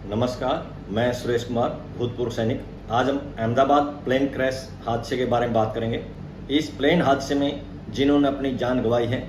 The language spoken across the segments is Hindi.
नमस्कार, मैं सुरेश कुमार, भूतपूर्व सैनिक। आज हम अहमदाबाद प्लेन क्रैश हादसे के बारे में बात करेंगे। इस प्लेन हादसे में जिन्होंने अपनी जान गंवाई है,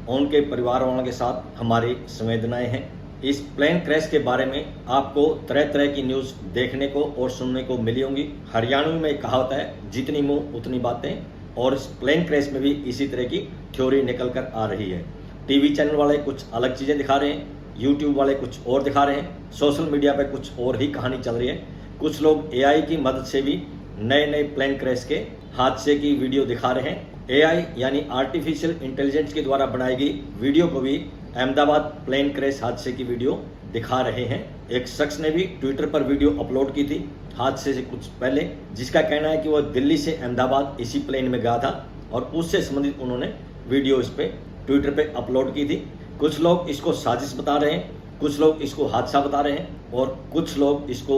उनके परिवार वालों के साथ हमारी संवेदनाएं हैं। इस प्लेन क्रैश के बारे में आपको तरह तरह की न्यूज़ देखने को और सुनने को मिली होंगी। हरियाणवी में एक कहावत है, जितनी मुंह उतनी बातें, और इस प्लेन क्रैश में भी इसी तरह की थ्योरी निकल कर आ रही है। टीवी चैनल वाले कुछ अलग चीज़ें दिखा रहे हैं, यूट्यूब वाले कुछ और दिखा रहे हैं, सोशल मीडिया पे कुछ और ही कहानी चल रही है। कुछ लोग एआई की मदद से भी नए नए प्लेन क्रैश के हादसे की वीडियो दिखा रहे हैं। एआई यानी आर्टिफिशियल इंटेलिजेंस के द्वारा बनाई गई वीडियो को भी अहमदाबाद प्लेन क्रैश हादसे की वीडियो दिखा रहे हैं। एक शख्स ने भी ट्विटर पर वीडियो अपलोड की थी हादसे से कुछ पहले, जिसका कहना है कि वह दिल्ली से अहमदाबाद इसी प्लेन में गया था और उससे संबंधित उन्होंने वीडियो इस पे ट्विटर पे अपलोड की थी। कुछ लोग इसको साजिश बता रहे हैं, कुछ लोग इसको हादसा बता रहे हैं और कुछ लोग इसको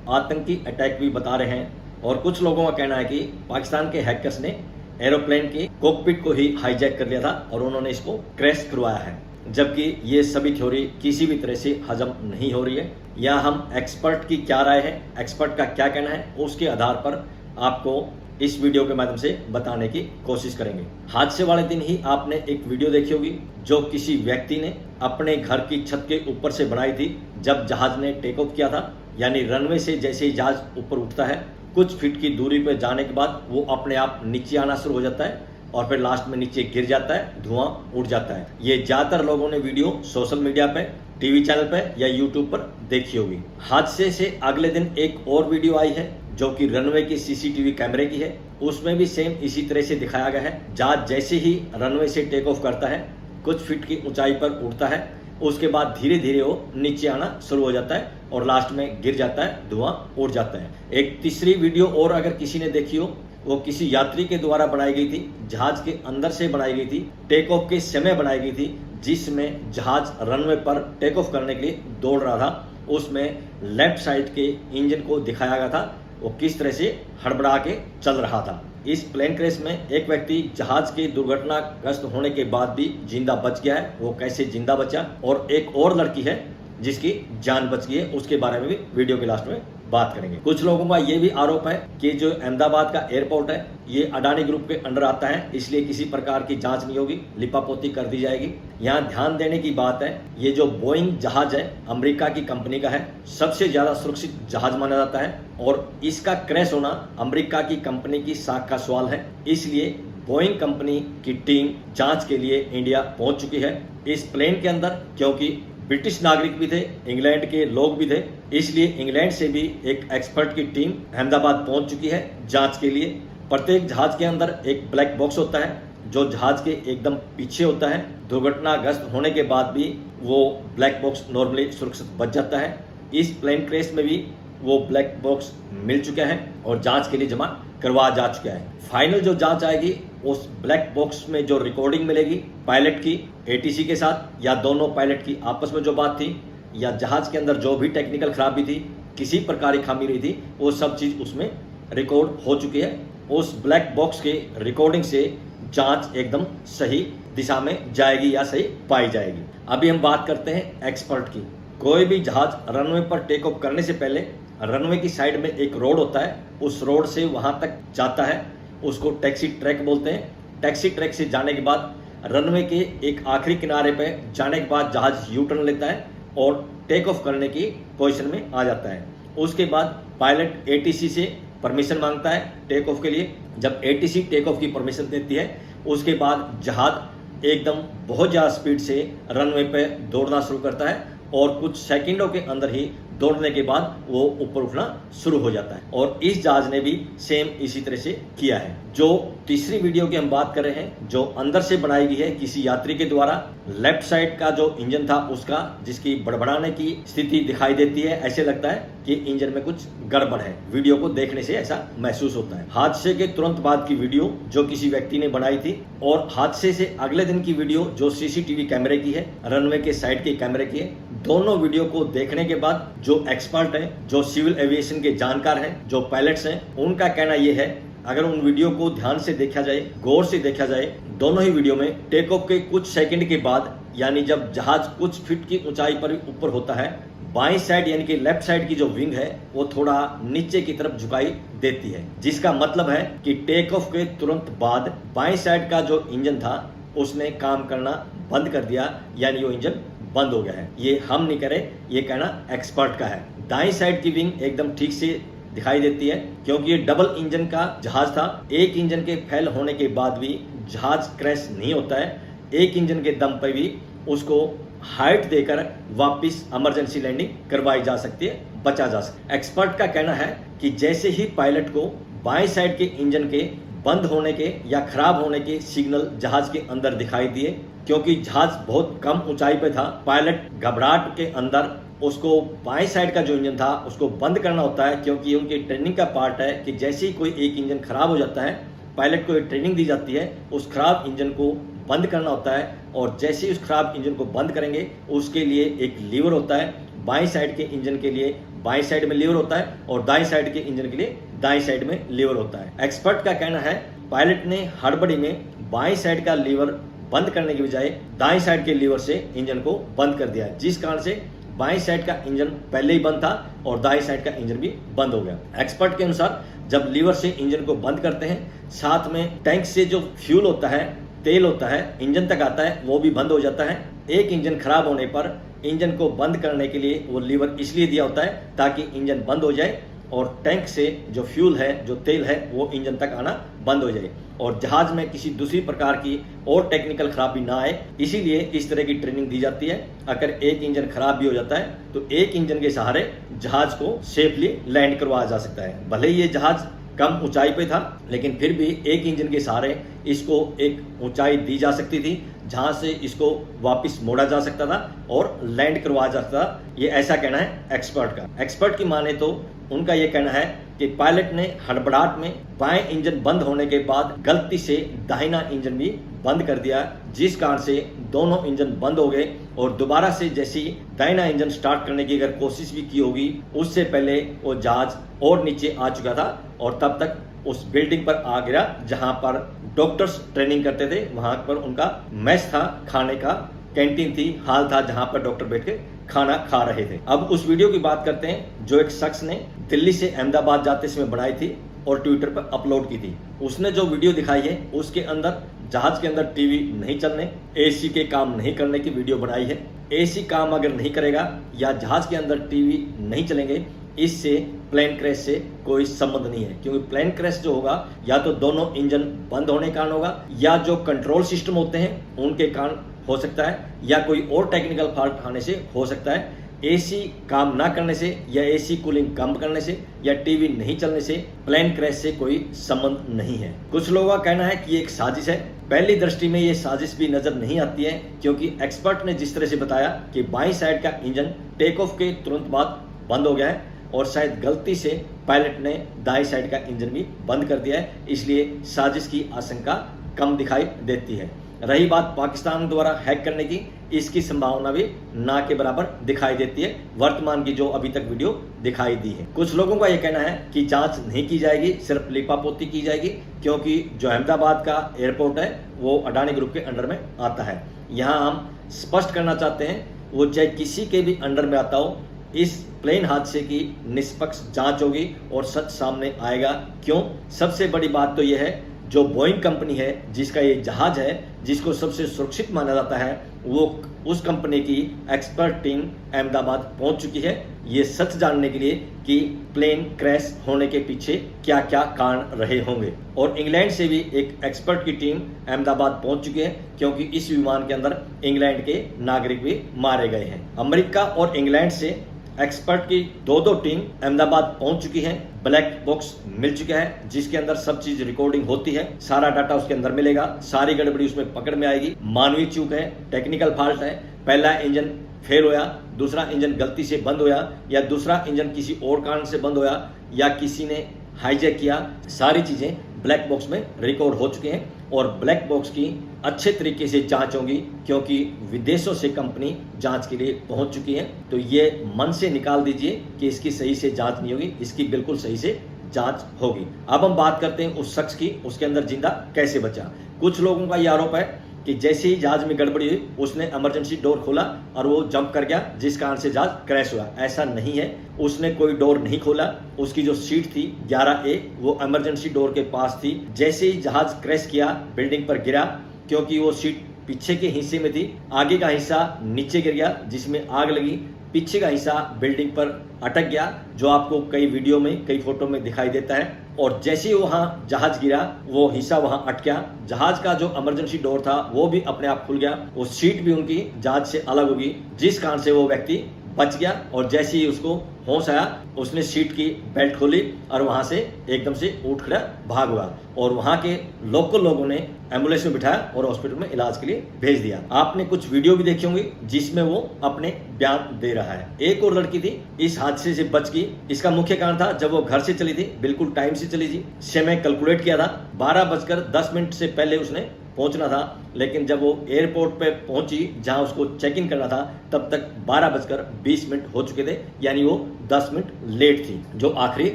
आतंकी अटैक भी बता रहे हैं। और कुछ लोगों का कहना है कि पाकिस्तान के हैकर्स ने एरोप्लेन के कॉकपिट को ही हाईजैक कर लिया था और उन्होंने इसको क्रैश करवाया है, जबकि ये सभी थ्योरी किसी भी तरह से हजम नहीं हो रही है। या हम एक्सपर्ट की क्या राय है, एक्सपर्ट का क्या कहना है, उसके आधार पर आपको इस वीडियो के माध्यम से बताने की कोशिश करेंगे। हादसे वाले दिन ही आपने एक वीडियो देखी होगी जो किसी व्यक्ति ने अपने घर की छत के ऊपर से बनाई थी जब जहाज ने टेक ऑफ किया था। यानी रनवे से जैसे ही जहाज ऊपर उठता है, कुछ फीट की दूरी पर जाने के बाद वो अपने आप नीचे आना शुरू हो जाता है और फिर लास्ट में नीचे गिर जाता है, धुआं उड़ जाता है। ये ज्यादातर लोगों ने वीडियो सोशल मीडिया पे, टीवी चैनल पे या यूट्यूब पर देखी होगी। हादसे से अगले दिन एक और वीडियो आई है जो कि रनवे की सीसीटीवी कैमरे की है। उसमें भी सेम इसी तरह से दिखाया गया है। जहाज जैसे ही रनवे से टेक ऑफ करता है, कुछ फीट की ऊंचाई पर उड़ता है, उसके बाद धीरे धीरे वो नीचे आना शुरू हो जाता है और लास्ट में गिर जाता है, धुआं उड़ जाता है। एक तीसरी वीडियो और अगर किसी ने देखी हो, वो किसी यात्री के द्वारा बनाई गई थी, जहाज के अंदर से बनाई गई थी, टेक ऑफ के समय बनाई गई थी, जिसमें जहाज रनवे पर टेक ऑफ करने के लिए दौड़ रहा था। उसमें लेफ्ट साइड के इंजन को दिखाया गया था, वो किस तरह से हड़बड़ा के चल रहा था। इस प्लेन क्रैश में एक व्यक्ति जहाज के दुर्घटनाग्रस्त होने के बाद भी जिंदा बच गया है। वो कैसे जिंदा बचा, और एक और लड़की है जिसकी जान बच गई है, उसके बारे में भी वीडियो के लास्ट में बात करेंगे। कुछ लोगों का ये भी आरोप है कि जो अहमदाबाद का एयरपोर्ट है ये अडानी ग्रुप के अंडर आता है, इसलिए किसी प्रकार की जांच नहीं होगी, लिपापोती कर दी जाएगी। यहाँ ध्यान देने की बात है, ये जो बोइंग जहाज है अमेरिका की कंपनी का है, सबसे ज्यादा सुरक्षित जहाज माना जाता है और इसका क्रैश होना अमेरिका की कंपनी की साख का सवाल है। इसलिए बोइंग कंपनी की टीम जांच के लिए इंडिया पहुंच चुकी है इस प्लेन के अंदर, क्योंकि ब्रिटिश नागरिक भी थे, इंग्लैंड के लोग भी थे, इसलिए इंग्लैंड से भी एक एक्सपर्ट की टीम अहमदाबाद पहुंच चुकी है जांच के लिए। प्रत्येक जहाज के अंदर एक ब्लैक बॉक्स होता है जो जहाज के एकदम पीछे होता है। दुर्घटनाग्रस्त होने के बाद भी वो ब्लैक बॉक्स नॉर्मली सुरक्षित बच जाता है। इस प्लेन क्रैश में भी वो ब्लैक बॉक्स मिल चुका है और जांच के लिए जमा करवा जा चुका है। फाइनल जो जांच आएगी उस ब्लैक बॉक्स में जो रिकॉर्डिंग मिलेगी पायलट की एटीसी के साथ, या दोनों पायलट की आपस में जो बात थी, या जहाज के अंदर जो भी टेक्निकल खराबी थी, किसी प्रकार की खामी रही थी, वो सब चीज उसमें रिकॉर्ड हो चुकी है। उस ब्लैक बॉक्स के रिकॉर्डिंग से जांच एकदम सही दिशा में जाएगी या सही पाई जाएगी। अभी हम बात करते हैं एक्सपर्ट की। कोई भी जहाज रनवे पर टेक ऑफ करने से पहले रनवे की साइड में एक रोड होता है, उस रोड से वहां तक जाता है, उसको टैक्सी ट्रैक बोलते हैं। टैक्सी ट्रैक से जाने के बाद रनवे के एक आखिरी किनारे पे जाने के बाद जहाज यू टर्न लेता है और टेक ऑफ करने की पोजीशन में आ जाता है। उसके बाद पायलट एटीसी से परमिशन मांगता है टेक ऑफ के लिए। जब एटीसी टेक ऑफ की परमिशन देती है, उसके बाद जहाज एकदम बहुत ज़्यादा स्पीड से रनवे पे दौड़ना शुरू करता है और कुछ सेकंडों के अंदर ही दौड़ने के बाद वो ऊपर उठना शुरू हो जाता है। और इस जहाज ने भी सेम इसी तरह से किया है। जो तीसरी वीडियो की हम बात कर रहे हैं, जो अंदर से बनाई गई है किसी यात्री के द्वारा, लेफ्ट साइड का जो इंजन था उसका, जिसकी बड़बड़ाने की स्थिति दिखाई देती है, ऐसे लगता है कि इंजन में कुछ गड़बड़ है। वीडियो को देखने से ऐसा महसूस होता है। हादसे के तुरंत बाद की वीडियो जो किसी व्यक्ति ने बनाई थी, और हादसे से अगले दिन की वीडियो जो सीसीटीवी कैमरे की है, रनवे के साइड के कैमरे की है। दोनों वीडियो को देखने के बाद जो एक्सपर्ट हैं, जो सिविल एविएशन के जानकार हैं, जो पायलट्स हैं, उनका कहना यह है, अगर उन वीडियो को ध्यान से देखा जाए, गौर से देखा जाए, दोनों ही वीडियो में टेक ऑफ के कुछ सेकंड के बाद, यानी जब जहाज कुछ फीट की ऊंचाई पर ऊपर होता है, बाईं साइड यानी कि लेफ्ट साइड की जो विंग है वो थोड़ा नीचे की तरफ झुकाई देती है, जिसका मतलब है कि टेक ऑफ के तुरंत बाद बाईं साइड का जो इंजन था उसने काम करना बंद कर दिया, यानी वो इंजन बंद हो गया है। ये हम नहीं करे, ये कहना एक्सपर्ट का है। दाईं साइड की विंग एकदम ठीक से दिखाई देती है, क्योंकि ये डबल इंजन का जहाज था। एक इंजन के फेल होने के बाद भी जहाज क्रैश नहीं होता है, एक इंजन के दम पर भी उसको हाइट देकर वापस इमरजेंसी लैंडिंग करवाई जा सकती है, बचा जा सकता है। एक्सपर्ट का कहना है कि जैसे ही पायलट को बाएं साइड के इंजन के बंद होने के या खराब होने के सिग्नल जहाज के अंदर दिखाई दिए, क्योंकि जहाज बहुत कम ऊंचाई पे था, पायलट घबराहट के अंदर उसको बाएं साइड का जो इंजन था उसको बंद करना होता है, क्योंकि उनकी ट्रेनिंग का पार्ट है कि जैसे ही कोई एक इंजन खराब हो जाता है पायलट को एक ट्रेनिंग दी जाती है उस खराब इंजन को बंद करना होता है। और जैसे ही उस खराब इंजन को बंद करेंगे उसके लिए एक लीवर होता है, बाईं साइड के इंजन के लिए बाईं साइड में लीवर होता है और दाईं साइड के इंजन के लिए दाईं साइड में लीवर होता है। एक्सपर्ट का कहना है पायलट ने हड़बड़ी में बाईं साइड का लीवर बंद करने की बजाय दाईं साइड के लीवर से इंजन को बंद कर दिया, जिस कारण से बाईं साइड का इंजन पहले ही बंद था और दाईं साइड का इंजन भी बंद हो गया। एक्सपर्ट के अनुसार जब लीवर से इंजन को बंद करते हैं, साथ में टैंक से जो फ्यूल होता है, तेल होता है, इंजन तक आता है, वो भी बंद हो जाता है। एक इंजन खराब होने पर इंजन को बंद करने के लिए वो लीवर इसलिए दिया होता है ताकि इंजन बंद हो जाए और टैंक से जो फ्यूल है, जो तेल है, वो इंजन तक आना बंद हो जाए और जहाज में किसी दूसरी प्रकार की और टेक्निकल खराबी ना आए। इसीलिए इस तरह की ट्रेनिंग दी जाती है। अगर एक इंजन खराब भी हो जाता है तो एक इंजन के सहारे जहाज को सेफली लैंड करवाया जा सकता है। भले ही ये जहाज कम ऊंचाई पे था, लेकिन फिर भी एक इंजन के सहारे इसको एक ऊंचाई दी जा सकती थी जहां से इसको वापस मोड़ा जा सकता था और लैंड करवाया जा सकता था। ये ऐसा कहना है एक्सपर्ट का। एक्सपर्ट की माने तो उनका ये कहना है कि पायलट ने हड़बड़ाहट में बाएं इंजन बंद होने के बाद गलती से दाहिना इंजन भी बंद कर दिया, जिस कारण से दोनों इंजन बंद हो गए और दोबारा से जैसी दाहिना इंजन स्टार्ट करने की अगर कोशिश भी की होगी, उससे पहले वो जहाज और नीचे आ चुका था और तब तक उस बिल्डिंग पर आ गिरा जहां पर डॉक्टर्स ट्रेनिंग करते थे। वहां पर उनका मेस था, खाने का कैंटीन थी, हाल था जहां पर डॉक्टर बैठ के खाना खा रहे थे। अब उस वीडियो की बात करते हैं जो एक शख्स ने दिल्ली से अहमदाबाद जाते समय बनाई थी और ट्विटर पर अपलोड की थी। उसने जो वीडियो दिखाई है उसके अंदर जहाज के अंदर टीवी नहीं चलने, एसी के काम नहीं करने की वीडियो बनाई है। एसी काम अगर नहीं करेगा या जहाज के अंदर टीवी नहीं चलेंगे, इससे प्लेन क्रैश से कोई संबंध नहीं है, क्योंकि प्लेन क्रैश जो होगा या तो दोनों इंजन बंद होने के कारण होगा या जो कंट्रोल सिस्टम होते हैं उनके कारण हो सकता है या कोई और टेक्निकल फॉल्ट आने से हो सकता है। एसी काम ना करने से या एसी कूलिंग कम करने से या टीवी नहीं चलने से प्लेन क्रैश से कोई संबंध नहीं है। कुछ लोगों का कहना है कि ये एक साजिश है। पहली दृष्टि में ये साजिश भी नजर नहीं आती है, क्योंकि एक्सपर्ट ने जिस तरह से बताया कि बाईं साइड का इंजन टेक ऑफ के तुरंत बाद बंद हो गया है और शायद गलती से पायलट ने दाईं साइड का इंजन भी बंद कर दिया है, इसलिए साजिश की आशंका कम दिखाई देती है। रही बात पाकिस्तान द्वारा हैक करने की, इसकी संभावना भी ना के बराबर दिखाई देती है वर्तमान की जो अभी तक वीडियो दिखाई दी है। कुछ लोगों का यह कहना है कि जांच नहीं की जाएगी, सिर्फ लिपापोती की जाएगी, क्योंकि जो अहमदाबाद का एयरपोर्ट है वो अडानी ग्रुप के अंडर में आता है। यहाँ हम स्पष्ट करना चाहते हैं, वो चाहे किसी के भी अंडर में आता हो, इस प्लेन हादसे की निष्पक्ष जांच होगी और सच सामने आएगा। क्यों? सबसे बड़ी बात तो यह है, जो बोइंग कंपनी है जिसका ये जहाज है, जिसको सबसे सुरक्षित माना जाता है, वो उस कंपनी की एक्सपर्ट टीम अहमदाबाद पहुंच चुकी है ये सच जानने के लिए कि प्लेन क्रैश होने के पीछे क्या क्या कारण रहे होंगे। और इंग्लैंड से भी एक एक्सपर्ट की टीम अहमदाबाद पहुंच चुकी है, क्योंकि इस विमान के अंदर इंग्लैंड के नागरिक भी मारे गए हैं। अमेरिका और इंग्लैंड से एक्सपर्ट की दो टीम अहमदाबाद पहुंच चुकी है। ब्लैक बॉक्स मिल चुका है जिसके अंदर सब चीज रिकॉर्डिंग होती है, सारा डाटा उसके अंदर मिलेगा, सारी गड़बड़ी उसमें पकड़ में आएगी। मानवीय चूक है, टेक्निकल फॉल्ट है, पहला इंजन फेल होया, दूसरा इंजन गलती से बंद होया या दूसरा इंजन किसी और कारण से बंद होया या किसी ने हाईजैक किया, सारी चीजें ब्लैक बॉक्स में रिकॉर्ड हो चुके हैं और ब्लैक बॉक्स की अच्छे तरीके से जांच होगी, क्योंकि विदेशों से कंपनी जांच के लिए पहुंच चुकी है। तो ये मन से निकाल दीजिए कि इसकी सही से जांच नहीं होगी, इसकी बिल्कुल सही से जांच होगी। अब हम बात करते हैं उस शख्स की, उसके अंदर जिंदा कैसे बचा। कुछ लोगों का ये आरोप है कि जैसे ही जहाज में गड़बड़ी हुई उसने इमरजेंसी डोर खोला और वो जंप कर गया, जिस कारण से जहाज क्रैश हुआ। ऐसा नहीं है, उसने कोई डोर नहीं खोला। उसकी जो सीट थी 11A वो इमरजेंसी डोर के पास थी। जैसे ही जहाज क्रैश किया, बिल्डिंग पर गिरा, क्योंकि वो सीट पीछे के हिस्से में थी, आगे का हिस्सा नीचे गिर गया जिसमें आग लगी, पीछे का हिस्सा बिल्डिंग पर अटक गया, जो आपको कई वीडियो में, कई फोटो में दिखाई देता है। और जैसे ही वहां जहाज गिरा, वो हिस्सा वहां अटका। जहाज का जो इमरजेंसी डोर था वो भी अपने आप खुल गया, वो सीट भी उनकी जहाज से अलग होगी, जिस कारण से वो व्यक्ति बच गया। और जैसे ही उसको होश आया, उसने सीट की बेल्ट खोली और वहां से एकदम से उठ खड़ा भाग हुआ। और वहां के लोकल लोगों ने एम्बुलेंस में बिठाया और हॉस्पिटल में इलाज के लिए भेज दिया। आपने कुछ वीडियो भी देखी होंगी जिसमें वो अपने बयान दे रहा है। एक और लड़की थी, इस हादसे से बच गई। इसका मुख्य कारण था, जब वो घर से चली थी, बिल्कुल टाइम से चली थी। समय कैलकुलेट किया था, 12:10 से पहले उसने पहुंचना था, लेकिन जब वो एयरपोर्ट पे पहुंची जहां उसको चेक इन करना था, तब तक 12:20 हो चुके थे, यानी वो 10 मिनट लेट थी, जो आखिरी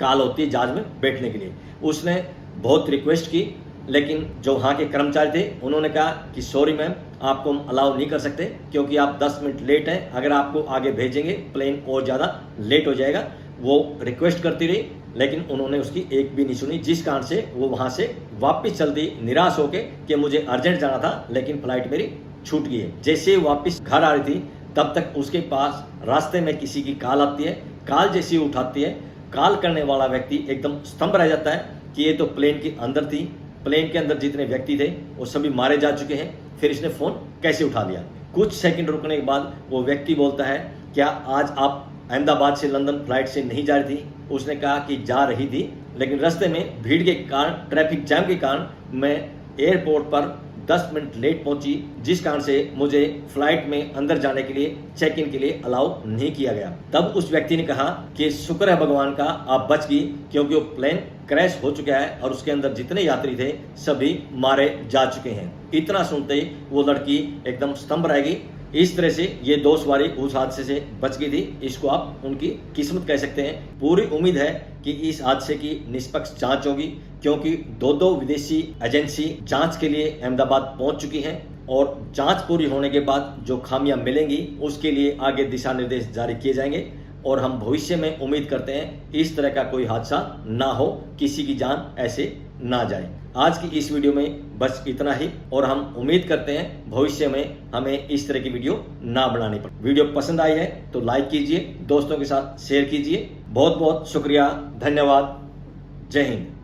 काल होती है जहाज में बैठने के लिए। उसने बहुत रिक्वेस्ट की, लेकिन जो वहाँ के कर्मचारी थे उन्होंने कहा कि सॉरी मैम, आपको हम अलाउ नहीं कर सकते क्योंकि आप 10 मिनट लेट हैं। अगर आपको आगे भेजेंगे प्लेन और ज़्यादा लेट हो जाएगा। वो रिक्वेस्ट करती रही, लेकिन उन्होंने उसकी एक भी नहीं सुनी, जिस कारण से वो वहाँ से वापस चल दी निराश होकर कि मुझे अर्जेंट जाना था लेकिन फ्लाइट मेरी छूट गई है। जैसे वापस घर आ रही थी, तब तक उसके पास रास्ते में किसी की कॉल आती है। कॉल जैसी उठाती है, कॉल करने वाला व्यक्ति एकदम स्तंभ रह जाता है कि ये तो प्लेन के अंदर थी, प्लेन के अंदर जितने व्यक्ति थे वो सभी मारे जा चुके हैं, फिर इसने फोन कैसे उठा लिया। कुछ सेकंड रुकने के बाद वो व्यक्ति बोलता है, क्या आज आप अहमदाबाद से लंदन फ्लाइट से नहीं जा रही थी? उसने कहा कि जा रही थी, लेकिन रास्ते में भीड़ के कारण, ट्रैफिक जैम के कारण मैं एयरपोर्ट पर 10 मिनट लेट पहुंची, जिस कारण से मुझे फ्लाइट में अंदर जाने के लिए, चेक इन के लिए अलाउ नहीं किया गया। तब उस व्यक्ति ने कहा कि शुक्र है भगवान का आप बच गई, क्योंकि वो प्लेन क्रैश हो चुका है और उसके अंदर जितने यात्री थे सभी मारे जा चुके हैं। इतना सुनते ही वो लड़की एकदम स्तंभ रह गई। इस तरह से ये 2 सवारी उस हादसे से बच गई थी। इसको आप उनकी किस्मत कह सकते हैं। पूरी उम्मीद है कि इस हादसे की निष्पक्ष जांच होगी, क्योंकि 2 विदेशी एजेंसी जांच के लिए अहमदाबाद पहुंच चुकी हैं और जांच पूरी होने के बाद जो खामियां मिलेंगी उसके लिए आगे दिशा निर्देश जारी किए जाएंगे। और हम भविष्य में उम्मीद करते हैं इस तरह का कोई हादसा ना हो, किसी की जान ऐसे ना जाए। आज की इस वीडियो में बस इतना ही, और हम उम्मीद करते हैं भविष्य में हमें इस तरह की वीडियो ना बनानी पड़े। वीडियो पसंद आई है तो लाइक कीजिए, दोस्तों के साथ शेयर कीजिए। बहुत बहुत शुक्रिया, धन्यवाद, जय हिंद।